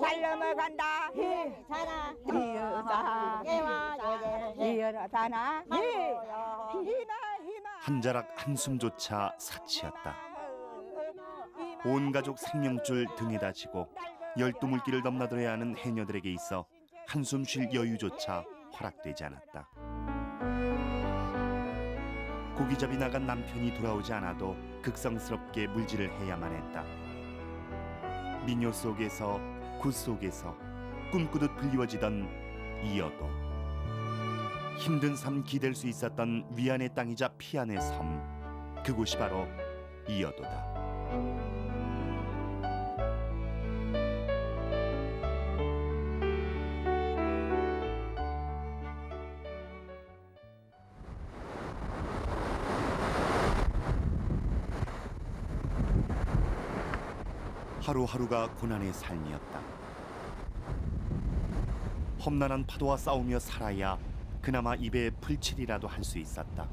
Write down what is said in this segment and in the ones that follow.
잘 넘어간다 자나 이어사 이어사나 한 자락 한숨조차 사치였다. 온 가족 생명줄 등에다 지고 12물길을 넘나들어야 하는 해녀들에게 있어 한숨 쉴 여유조차 허락되지 않았다. 고기잡이 나간 남편이 돌아오지 않아도 극성스럽게 물질을 해야만 했다. 민요 속에서 굿 속에서 꿈꾸듯 불리워지던 이어도, 힘든 삶 기댈 수 있었던 위안의 땅이자 피안의 섬, 그곳이 바로 이어도다. 하루하루가 고난의 삶이었다. 험난한 파도와 싸우며 살아야 그나마 입에 풀칠이라도 할 수 있었다.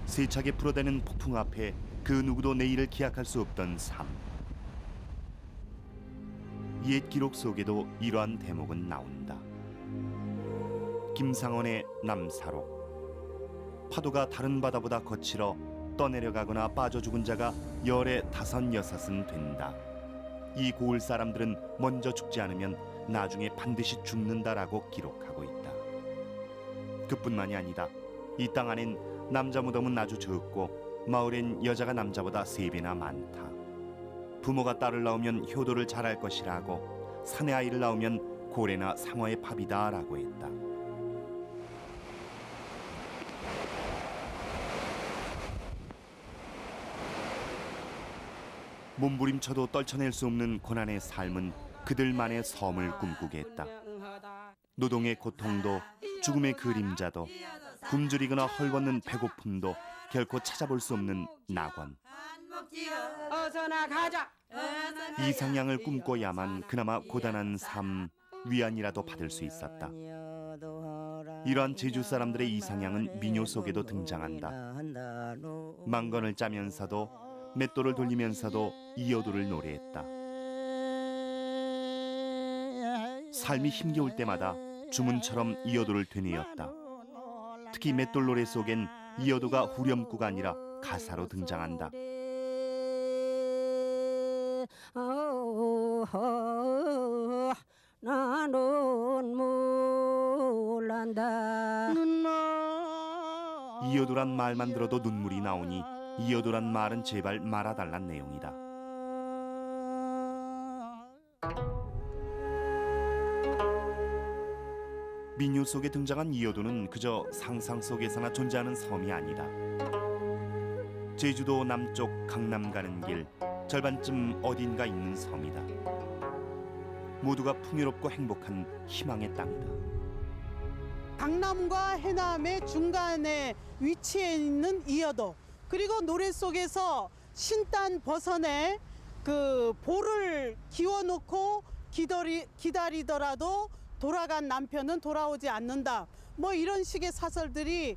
세차게 불어대는 폭풍 앞에 그 누구도 내일을 기약할 수 없던 삶. 옛 기록 속에도 이러한 대목은 나온다. 김상원의 남사록. 파도가 다른 바다보다 거칠어 떠내려가거나 빠져 죽은 자가 열에 5, 6은 된다. 이 고을 사람들은 먼저 죽지 않으면 나중에 반드시 죽는다라고 기록하고 있다. 그뿐만이 아니다. 이 땅 안엔 남자 무덤은 아주 적고 마을엔 여자가 남자보다 3배나 많다. 부모가 딸을 낳으면 효도를 잘할 것이라고, 사내 아이를 낳으면 고래나 상어의 밥이다라고 했다. 몸부림쳐도 떨쳐낼 수 없는 고난의 삶은 그들만의 섬을 꿈꾸게 했다. 노동의 고통도, 죽음의 그림자도, 굶주리거나 헐벗는 배고픔도 결코 찾아볼 수 없는 낙원. 이상향을 꿈꿔야만 그나마 고단한 삶, 위안이라도 받을 수 있었다. 이러한 제주 사람들의 이상향은 민요 속에도 등장한다. 망건을 짜면서도, 맷돌을 돌리면서도 이어도를 노래했다. 삶이 힘겨울 때마다 주문처럼 이어도를 되뇌었다. 특히 맷돌 노래 속엔 이어도가 후렴구가 아니라 가사로 등장한다. 나는 몰란다. 이어도란 말만 들어도 눈물이 나오니 이어도란 말은 제발 말아달란 내용이다. 민요 속에 등장한 이어도는 그저 상상 속에서나 존재하는 섬이 아니다. 제주도 남쪽 강남 가는 길 절반쯤 어딘가 있는 섬이다. 모두가 풍요롭고 행복한 희망의 땅이다. 강남과 해남의 중간에 위치해 있는 이어도, 그리고 노래 속에서 신단 버선에 그 볼을 기워놓고 기다리더라도 돌아간 남편은 돌아오지 않는다. 뭐 이런 식의 사설들이,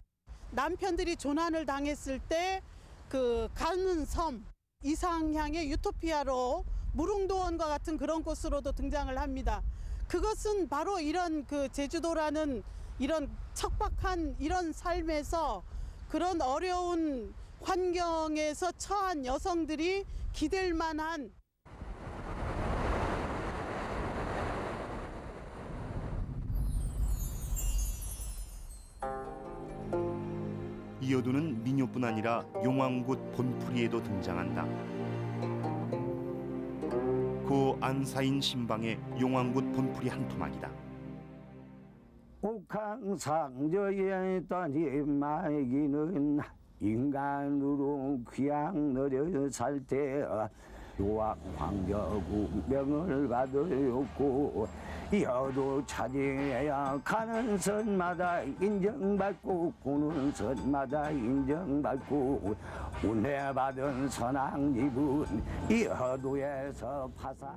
남편들이 조난을 당했을 때 그 가는 섬, 이상향의 유토피아로 무릉도원과 같은 그런 곳으로도 등장을 합니다. 그것은 바로 이런 그 제주도라는 이런 척박한 이런 삶에서, 그런 어려운 환경에서 처한 여성들이 기댈 만한, 이어도는 민요뿐 아니라 용왕굿 본풀이에도 등장한다. 고 안사인 신방의 용왕굿 본풀이 한 토막이다. 옥황상저에 떠니 말기는 인간으로 귀양 너려 살때 요왕 황저구 명을 받으였고, 여도 찾아야 가는 선마다 인정받고 고는 선마다 인정받고, 운해받은 선왕립은 여도에서 파산.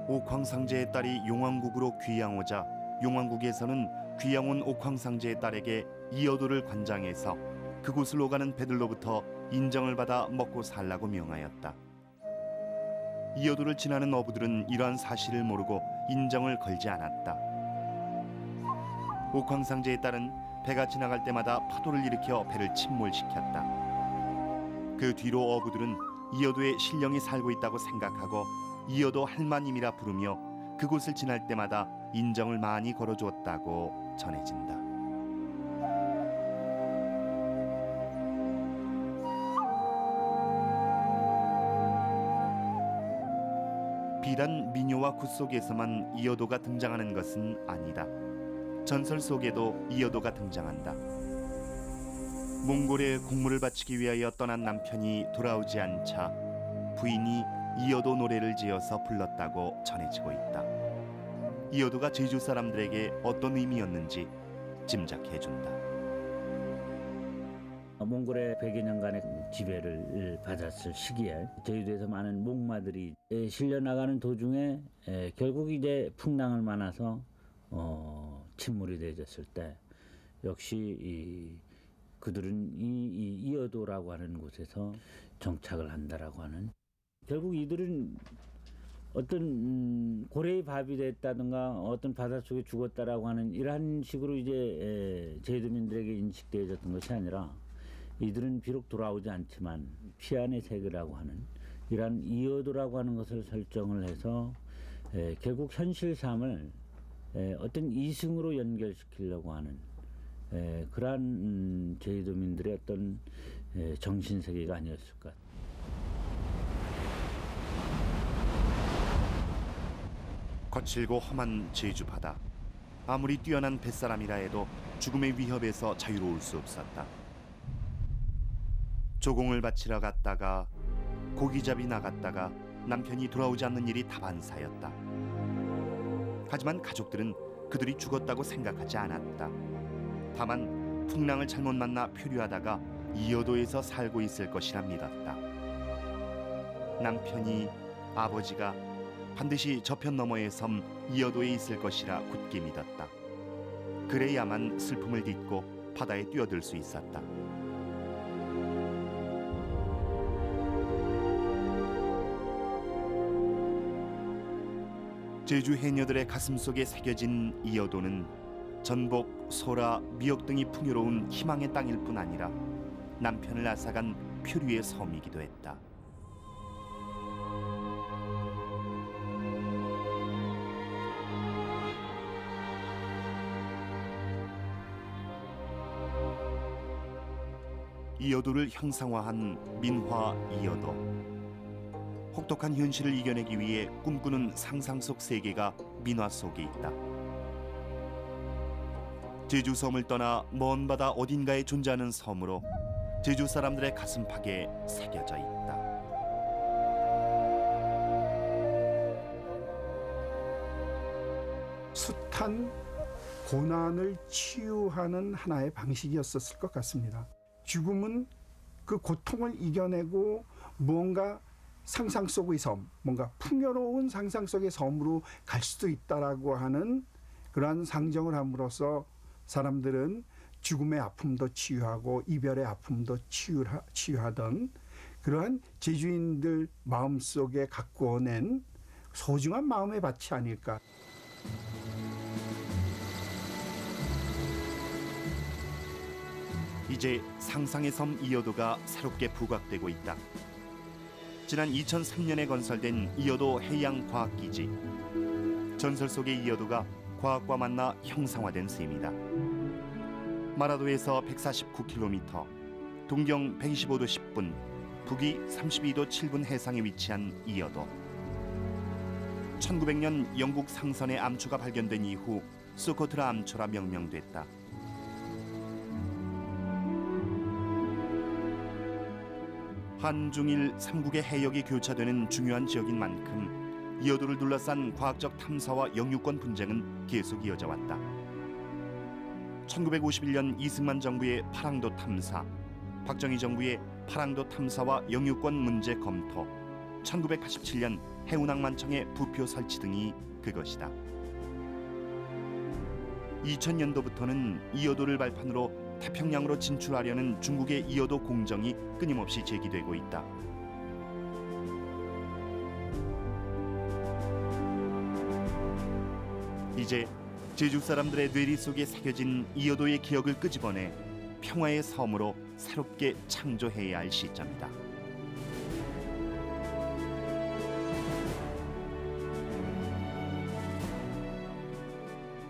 옥황상제의 딸이 용왕국으로 귀양오자 용왕국에서는 귀양온 옥황상제의 딸에게 이어도를 관장해서 그곳을 오가는 배들로부터 인정을 받아 먹고 살라고 명하였다. 이어도를 지나는 어부들은 이러한 사실을 모르고 인정을 걸지 않았다. 옥황상제에 따른 배가 지나갈 때마다 파도를 일으켜 배를 침몰시켰다. 그 뒤로 어부들은 이어도에 신령이 살고 있다고 생각하고 이어도 할마님이라 부르며 그곳을 지날 때마다 인정을 많이 걸어주었다고 전해진다. 비단 민요와 굿 속에서만 이어도가 등장하는 것은 아니다. 전설 속에도 이어도가 등장한다. 몽골에 공물을 바치기 위하여 떠난 남편이 돌아오지 않자 부인이 이어도 노래를 지어서 불렀다고 전해지고 있다. 이어도가 제주 사람들에게 어떤 의미였는지 짐작해준다. 몽골의 100여 년간의 지배를 받았을 시기에 제주도에서 많은 목마들이 실려나가는 도중에 결국 이제 풍랑을 만나서 침몰이 되어졌을 때 역시 그들은 이 이어도라고 하는 곳에서 정착을 한다라고 하는, 결국 이들은 어떤 고래의 밥이 됐다든가 어떤 바닷속에 죽었다라고 하는 이러한 식으로 이제 제주도민들에게 인식되어졌던 것이 아니라 이들은 비록 돌아오지 않지만 피안의 세계라고 하는 이러한 이어도라고 하는 것을 설정을 해서 결국 현실 삶을 어떤 이승으로 연결시키려고 하는 그러한 제주도민들의 어떤 정신세계가 아니었을까. 거칠고 험한 제주 바다. 아무리 뛰어난 뱃사람이라 해도 죽음의 위협에서 자유로울 수 없었다. 조공을 바치러 갔다가 고기잡이 나갔다가 남편이 돌아오지 않는 일이 다반사였다. 하지만 가족들은 그들이 죽었다고 생각하지 않았다. 다만 풍랑을 잘못 만나 표류하다가 이어도에서 살고 있을 것이라 믿었다. 남편이, 아버지가 반드시 저편 너머의 섬 이어도에 있을 것이라 굳게 믿었다. 그래야만 슬픔을 딛고 바다에 뛰어들 수 있었다. 제주 해녀들의 가슴속에 새겨진 이어도는 전복, 소라, 미역 등이 풍요로운 희망의 땅일 뿐 아니라 남편을 앗아간 표류의 섬이기도 했다. 이어도를 형상화한 민화 이어도. 혹독한 현실을 이겨내기 위해 꿈꾸는 상상 속 세계가 민화 속에 있다. 제주 섬을 떠나 먼 바다 어딘가에 존재하는 섬으로 제주 사람들의 가슴팍에 새겨져 있다. 숱한 고난을 치유하는 하나의 방식이었을 것 같습니다. 죽음은 그 고통을 이겨내고 무언가 상상 속의 섬, 뭔가 풍요로운 상상 속의 섬으로 갈 수도 있다라고 하는 그러한 상정을 함으로써 사람들은 죽음의 아픔도 치유하고 이별의 아픔도 치유하던 그러한 제주인들 마음속에 가꾸어낸 소중한 마음의 밭이 아닐까. 이제 상상의 섬 이어도가 새롭게 부각되고 있다. 지난 2003년에 건설된 이어도 해양과학기지. 전설 속의 이어도가 과학과 만나 형상화된 셈이다. 마라도에서 149km, 동경 125도 10분, 북위 32도 7분 해상에 위치한 이어도. 1900년 영국 상선의 암초가 발견된 이후 소코트라 암초라 명명됐다. 한중일 3국의 해역이 교차되는 중요한 지역인 만큼 이어도를 둘러싼 과학적 탐사와 영유권 분쟁은 계속 이어져 왔다. 1951년 이승만 정부의 파랑도 탐사, 박정희 정부의 파랑도 탐사와 영유권 문제 검토, 1987년 해운항만청의 부표 설치 등이 그것이다. 2000년도부터는 이어도를 발판으로 태평양으로 진출하려는 중국의 이어도 공정이 끊임없이 제기되고 있다. 이제 제주 사람들의 뇌리 속에 새겨진 이여도의 기억을 끄집어내 평화의 섬으로 새롭게 창조해야 할 시점이다.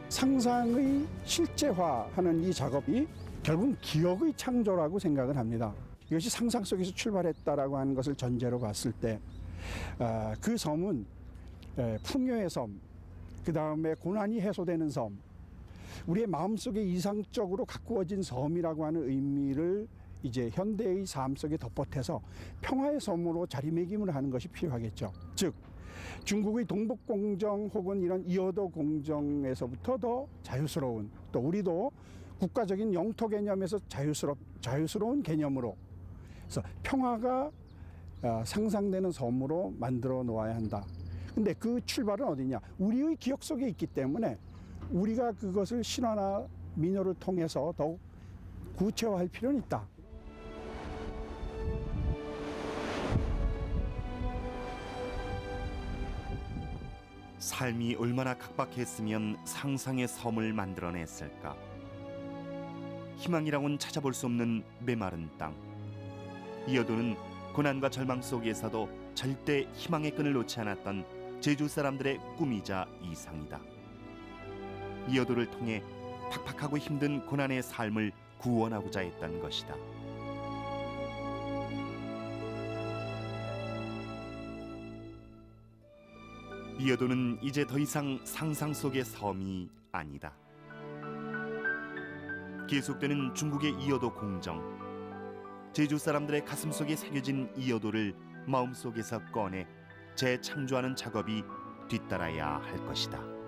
상상의 실제화하는 이 작업이 결국은 기억의 창조라고 생각을 합니다. 이것이 상상 속에서 출발했다라고 하는 것을 전제로 봤을 때 그 섬은 풍요의 섬, 그 다음에 고난이 해소되는 섬, 우리의 마음속에 이상적으로 가꾸어진 섬이라고 하는 의미를 이제 현대의 삶 속에 덧붙여서 평화의 섬으로 자리매김을 하는 것이 필요하겠죠. 즉 중국의 동북공정 혹은 이런 이어도 공정에서부터 더 자유스러운, 또 우리도 국가적인 영토 개념에서 자유스러운 개념으로, 그래서 평화가 상상되는 섬으로 만들어 놓아야 한다. 근데 그 출발은 어디냐? 우리의 기억 속에 있기 때문에 우리가 그것을 신화나 민요를 통해서 더욱 구체화할 필요는 있다. 삶이 얼마나 각박했으면 상상의 섬을 만들어냈을까. 희망이라고는 찾아볼 수 없는 메마른 땅. 이여도는 고난과 절망 속에서도 절대 희망의 끈을 놓지 않았던 제주 사람들의 꿈이자 이상이다. 이여도를 통해 팍팍하고 힘든 고난의 삶을 구원하고자 했던 것이다. 이여도는 이제 더 이상 상상 속의 섬이 아니다. 계속되는 중국의 이여도 공정. 제주 사람들의 가슴 속에 새겨진 이여도를 마음속에서 꺼내 재창조하는 작업이 뒤따라야 할 것이다.